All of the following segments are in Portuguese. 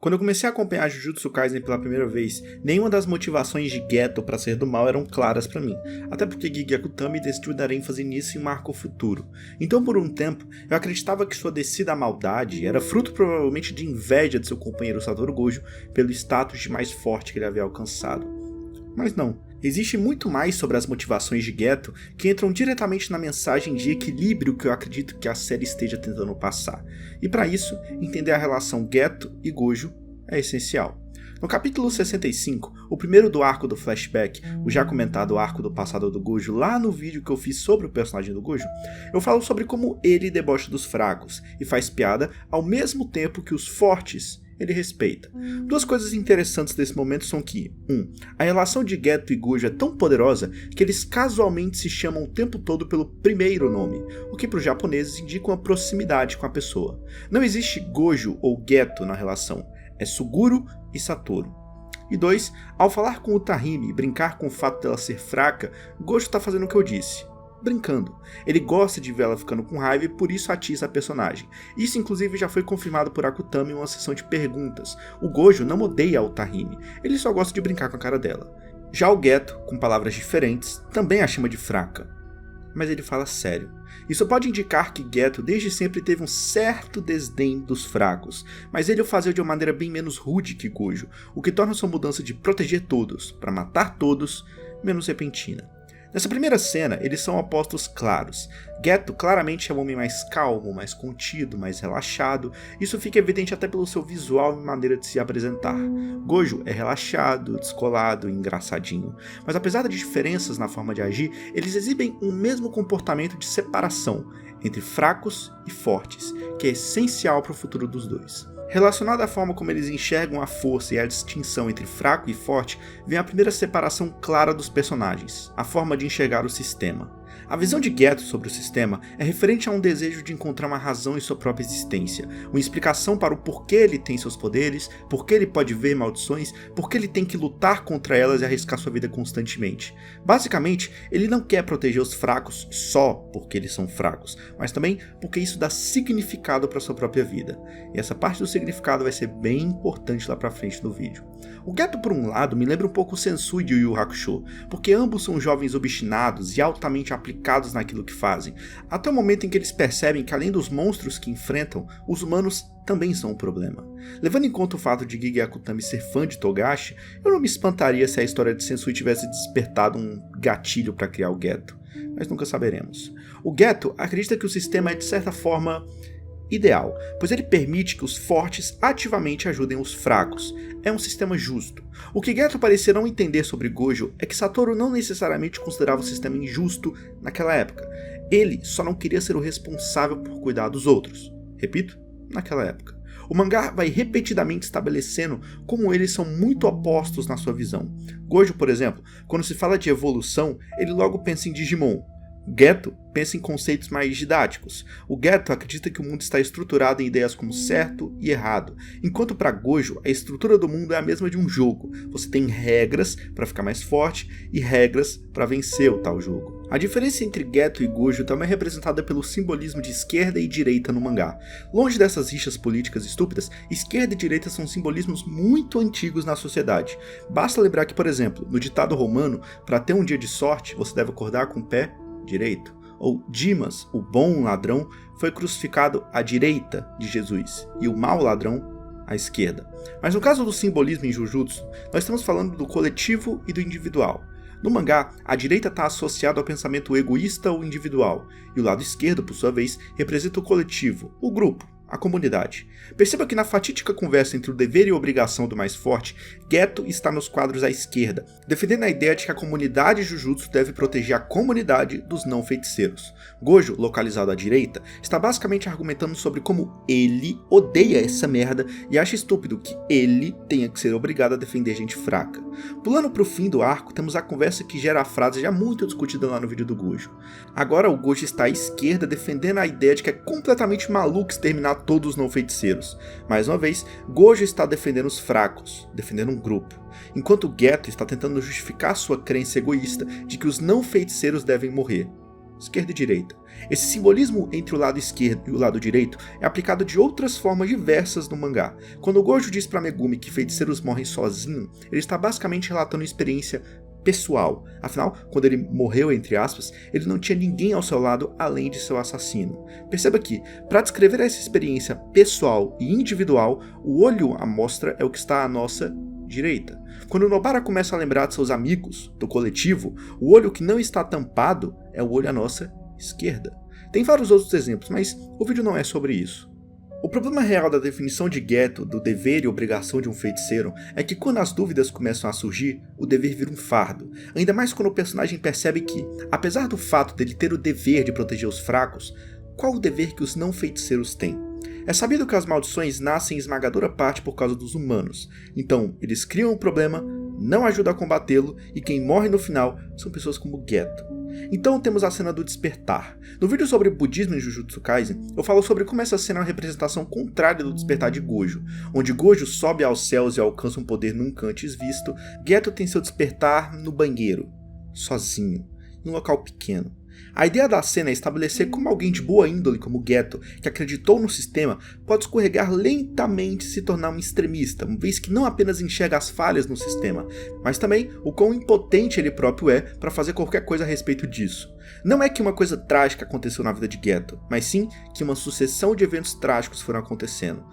Quando eu comecei a acompanhar Jujutsu Kaisen pela primeira vez, nenhuma das motivações de Geto para ser do mal eram claras para mim, até porque Gege Akutami decidiu dar ênfase nisso em um arco futuro. Então por um tempo, eu acreditava que sua descida à maldade era fruto provavelmente de inveja de seu companheiro Satoru Gojo pelo status de mais forte que ele havia alcançado. Mas não. Existe muito mais sobre as motivações de Geto que entram diretamente na mensagem de equilíbrio que eu acredito que a série esteja tentando passar. E para isso, entender a relação Geto e Gojo é essencial. No capítulo 65, o primeiro do arco do flashback, o já comentado arco do passado do Gojo lá no vídeo que eu fiz sobre o personagem do Gojo, eu falo sobre como ele debocha dos fracos e faz piada ao mesmo tempo que os fortes ele respeita. Duas coisas interessantes desse momento são que, 1. A relação de Geto e Gojo é tão poderosa que eles casualmente se chamam o tempo todo pelo primeiro nome, o que para os japoneses indica uma proximidade com a pessoa. Não existe Gojo ou Geto na relação, é Suguru e Satoru. E 2. Ao falar com o Tahime e brincar com o fato dela ser fraca, Gojo está fazendo o que eu disse. Brincando. Ele gosta de ver ela ficando com raiva e por isso atiça a personagem. Isso inclusive já foi confirmado por Akutami em uma sessão de perguntas. O Gojo não odeia o Tahime, ele só gosta de brincar com a cara dela. Já o Geto, com palavras diferentes, também a chama de fraca. Mas ele fala sério. Isso pode indicar que Geto desde sempre teve um certo desdém dos fracos, mas ele o fazia de uma maneira bem menos rude que Gojo, o que torna sua mudança de proteger todos para matar todos menos repentina. Nessa primeira cena, eles são opostos claros. Geto claramente é um homem mais calmo, mais contido, mais relaxado. Isso fica evidente até pelo seu visual e maneira de se apresentar. Gojo é relaxado, descolado e engraçadinho. Mas apesar de diferenças na forma de agir, eles exibem um mesmo comportamento de separação entre fracos e fortes, que é essencial para o futuro dos dois. Relacionado à forma como eles enxergam a força e a distinção entre fraco e forte, vem a primeira separação clara dos personagens, a forma de enxergar o sistema. A visão de Geto sobre o sistema é referente a um desejo de encontrar uma razão em sua própria existência, uma explicação para o porquê ele tem seus poderes, porquê ele pode ver maldições, porquê ele tem que lutar contra elas e arriscar sua vida constantemente. Basicamente, ele não quer proteger os fracos só porque eles são fracos, mas também porque isso dá significado para sua própria vida. E essa parte do significado vai ser bem importante lá pra frente no vídeo. O Geto, por um lado, me lembra um pouco o Sensui de Yu Yu Hakusho, porque ambos são jovens obstinados e altamente aplicados naquilo que fazem, até o momento em que eles percebem que além dos monstros que enfrentam, os humanos também são um problema. Levando em conta o fato de Gege Akutami ser fã de Togashi, eu não me espantaria se a história de Sensui tivesse despertado um gatilho para criar o Geto, mas nunca saberemos. O Geto acredita que o sistema é de certa forma ideal, pois ele permite que os fortes ativamente ajudem os fracos. É um sistema justo. O que Geto parecia não entender sobre Gojo é que Satoru não necessariamente considerava o sistema injusto naquela época. Ele só não queria ser o responsável por cuidar dos outros. Repito, naquela época. O mangá vai repetidamente estabelecendo como eles são muito opostos na sua visão. Gojo, por exemplo, quando se fala de evolução, ele logo pensa em Digimon. Geto pensa em conceitos mais didáticos. O Geto acredita que o mundo está estruturado em ideias como certo e errado, enquanto para Gojo a estrutura do mundo é a mesma de um jogo. Você tem regras para ficar mais forte e regras para vencer o tal jogo. A diferença entre Geto e Gojo também é representada pelo simbolismo de esquerda e direita no mangá. Longe dessas rixas políticas estúpidas, esquerda e direita são simbolismos muito antigos na sociedade. Basta lembrar que, por exemplo, no ditado romano, para ter um dia de sorte, você deve acordar com o pé direito. Ou Dimas, o bom ladrão, foi crucificado à direita de Jesus e o mau ladrão à esquerda. Mas no caso do simbolismo em Jujutsu, nós estamos falando do coletivo e do individual. No mangá, a direita está associada ao pensamento egoísta ou individual, e o lado esquerdo, por sua vez, representa o coletivo, o grupo, a comunidade. Perceba que na fatídica conversa entre o dever e a obrigação do mais forte, Geto está nos quadros à esquerda, defendendo a ideia de que a comunidade Jujutsu deve proteger a comunidade dos não feiticeiros. Gojo, localizado à direita, está basicamente argumentando sobre como ele odeia essa merda e acha estúpido que ele tenha que ser obrigado a defender gente fraca. Pulando para o fim do arco, temos a conversa que gera a frase já muito discutida lá no vídeo do Gojo. Agora o Gojo está à esquerda defendendo a ideia de que é completamente maluco exterminar todos os não feiticeiros. Mais uma vez, Gojo está defendendo os fracos, defendendo um grupo, enquanto Geto está tentando justificar sua crença egoísta de que os não feiticeiros devem morrer. esquerda e direita. Esse simbolismo entre o lado esquerdo e o lado direito é aplicado de outras formas diversas no mangá. Quando o Gojo diz para Megumi que feiticeiros morrem sozinhos, ele está basicamente relatando uma experiência pessoal. Afinal, quando ele morreu, entre aspas, ele não tinha ninguém ao seu lado além de seu assassino. Perceba que, para descrever essa experiência pessoal e individual, o olho à mostra é o que está à nossa direita. Quando Nobara começa a lembrar de seus amigos, do coletivo, o olho que não está tampado é o olho à nossa esquerda. Tem vários outros exemplos, mas o vídeo não é sobre isso. O problema real da definição de Geto, do dever e obrigação de um feiticeiro, é que quando as dúvidas começam a surgir, o dever vira um fardo. Ainda mais quando o personagem percebe que, apesar do fato dele ter o dever de proteger os fracos, qual o dever que os não feiticeiros têm? É sabido que as maldições nascem em esmagadora parte por causa dos humanos, então eles criam um problema, não ajudam a combatê-lo e quem morre no final são pessoas como Geto. Então temos a cena do despertar. No vídeo sobre budismo em Jujutsu Kaisen, eu falo sobre como essa cena é uma representação contrária do despertar de Gojo. Onde Gojo sobe aos céus e alcança um poder nunca antes visto, Geto tem seu despertar no banheiro, sozinho, em um local pequeno. A ideia da cena é estabelecer como alguém de boa índole como Geto, que acreditou no sistema, pode escorregar lentamente e se tornar um extremista, uma vez que não apenas enxerga as falhas no sistema, mas também o quão impotente ele próprio é para fazer qualquer coisa a respeito disso. Não é que uma coisa trágica aconteceu na vida de Geto, mas sim que uma sucessão de eventos trágicos foram acontecendo.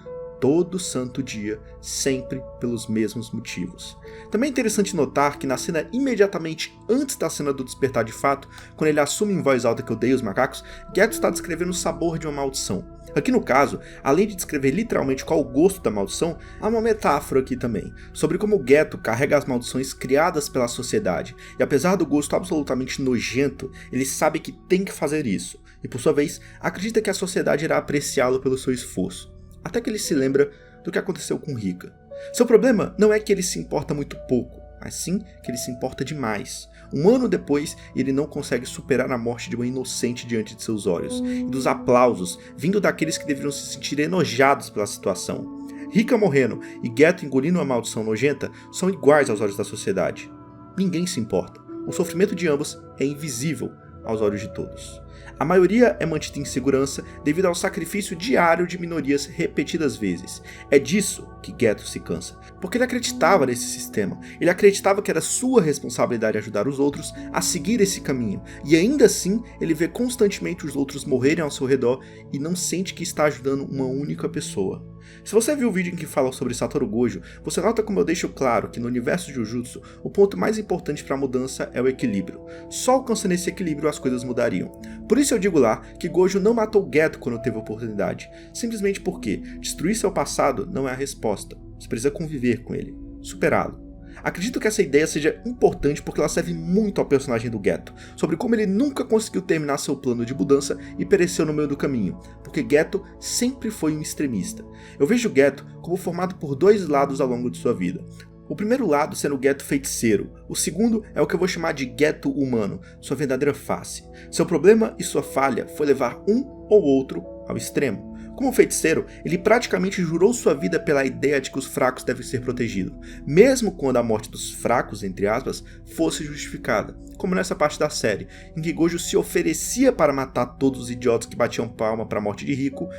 Todo santo dia, sempre pelos mesmos motivos. Também é interessante notar que na cena imediatamente antes da cena do despertar de fato, quando ele assume em voz alta que odeia os macacos, Geto está descrevendo o sabor de uma maldição. Aqui no caso, além de descrever literalmente qual o gosto da maldição, há uma metáfora aqui também, sobre como Geto carrega as maldições criadas pela sociedade, e apesar do gosto absolutamente nojento, ele sabe que tem que fazer isso, e por sua vez, acredita que a sociedade irá apreciá-lo pelo seu esforço. Até que ele se lembra do que aconteceu com Rika. Seu problema não é que ele se importa muito pouco, mas sim que ele se importa demais. Um ano depois, ele não consegue superar a morte de uma inocente diante de seus olhos, e dos aplausos vindo daqueles que deveriam se sentir enojados pela situação. Rika morrendo e Geto engolindo uma maldição nojenta são iguais aos olhos da sociedade. Ninguém se importa. O sofrimento de ambos é invisível aos olhos de todos. A maioria é mantida em segurança devido ao sacrifício diário de minorias repetidas vezes. É disso que Geto se cansa, porque ele acreditava nesse sistema, ele acreditava que era sua responsabilidade ajudar os outros a seguir esse caminho, e ainda assim ele vê constantemente os outros morrerem ao seu redor e não sente que está ajudando uma única pessoa. Se você viu o vídeo em que falo sobre Satoru Gojo, você nota como eu deixo claro que no universo de Jujutsu, o ponto mais importante para a mudança é o equilíbrio. Só alcançando esse equilíbrio as coisas mudariam. Por isso eu digo lá que Gojo não matou Geto quando teve a oportunidade, simplesmente porque destruir seu passado não é a resposta. Você precisa conviver com ele, superá-lo. Acredito que essa ideia seja importante porque ela serve muito ao personagem do Geto, sobre como ele nunca conseguiu terminar seu plano de mudança e pereceu no meio do caminho, porque Geto sempre foi um extremista. Eu vejo Geto como formado por dois lados ao longo de sua vida. O primeiro lado sendo o Geto feiticeiro, o segundo é o que eu vou chamar de Geto humano, sua verdadeira face. Seu problema e sua falha foi levar um ou outro ao extremo. Como feiticeiro, ele praticamente jurou sua vida pela ideia de que os fracos devem ser protegidos, mesmo quando a morte dos fracos, entre aspas, fosse justificada, como nessa parte da série, em que Gojo se oferecia para matar todos os idiotas que batiam palma para a morte de Rico,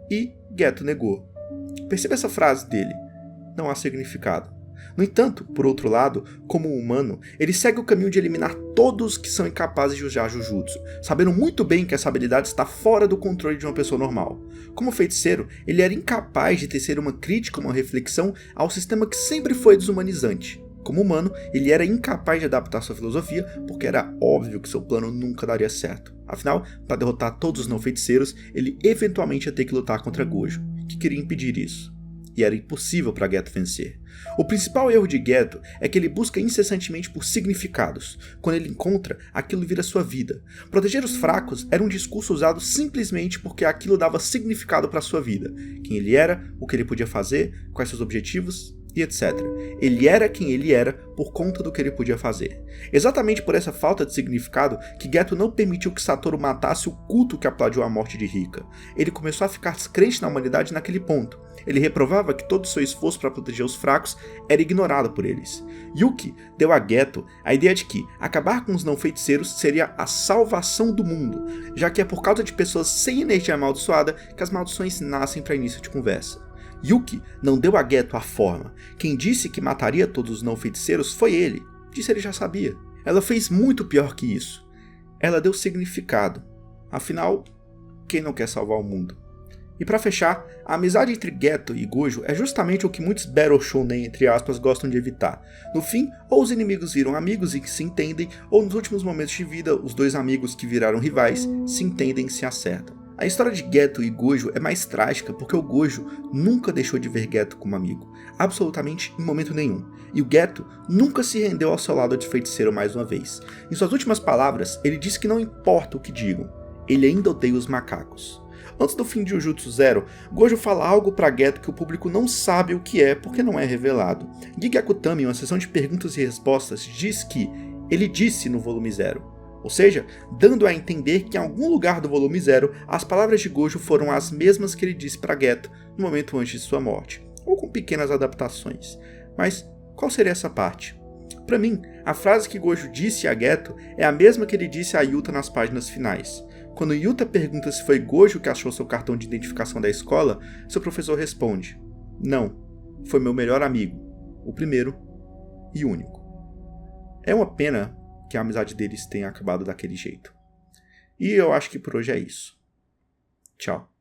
e Geto negou. Perceba essa frase dele, não há significado. No entanto, por outro lado, como humano, ele segue o caminho de eliminar todos que são incapazes de usar Jujutsu, sabendo muito bem que essa habilidade está fora do controle de uma pessoa normal. Como feiticeiro, ele era incapaz de tecer uma crítica, uma reflexão ao sistema que sempre foi desumanizante. Como humano, ele era incapaz de adaptar sua filosofia porque era óbvio que seu plano nunca daria certo. Afinal, para derrotar todos os não feiticeiros, ele eventualmente ia ter que lutar contra Gojo, que queria impedir isso. E era impossível para Geto vencer. O principal erro de Geto é que ele busca incessantemente por significados. Quando ele encontra, aquilo vira sua vida. Proteger os fracos era um discurso usado simplesmente porque aquilo dava significado para sua vida. Quem ele era, o que ele podia fazer, quais seus objetivos, e etc. Ele era quem ele era por conta do que ele podia fazer. Exatamente por essa falta de significado que Geto não permitiu que Satoru matasse o culto que aplaudiu a morte de Rika. Ele começou a ficar descrente na humanidade naquele ponto. Ele reprovava que todo o seu esforço para proteger os fracos era ignorado por eles. Yuki deu a Geto a ideia de que acabar com os não-feiticeiros seria a salvação do mundo, já que é por causa de pessoas sem energia amaldiçoada que as maldições nascem para início de conversa. Yuki não deu a Geto a forma. Quem disse que mataria todos os não-feiticeiros foi ele. Disso ele já sabia. Ela fez muito pior que isso. Ela deu significado. Afinal, quem não quer salvar o mundo? E para fechar, a amizade entre Geto e Gojo é justamente o que muitos Battle Shounen, entre aspas, gostam de evitar. No fim, ou os inimigos viram amigos e se entendem, ou nos últimos momentos de vida, os dois amigos que viraram rivais se entendem e se acertam. A história de Geto e Gojo é mais trágica porque o Gojo nunca deixou de ver Geto como amigo, absolutamente em momento nenhum, e o Geto nunca se rendeu ao seu lado de feiticeiro mais uma vez. Em suas últimas palavras, ele disse que não importa o que digam, ele ainda odeia os macacos. Antes do fim de Jujutsu Zero, Gojo fala algo pra Geto que o público não sabe o que é porque não é revelado. Gege Akutami, em uma sessão de perguntas e respostas, diz que ele disse no volume 0. Ou seja, dando a entender que em algum lugar do volume 0, as palavras de Gojo foram as mesmas que ele disse para Geto no momento antes de sua morte, ou com pequenas adaptações. Mas qual seria essa parte? Para mim, a frase que Gojo disse a Geto é a mesma que ele disse a Yuta nas páginas finais. Quando Yuta pergunta se foi Gojo que achou seu cartão de identificação da escola, seu professor responde: "Não, foi meu melhor amigo, o primeiro e único." É uma pena que a amizade deles tenha acabado daquele jeito. E eu acho que por hoje é isso. Tchau.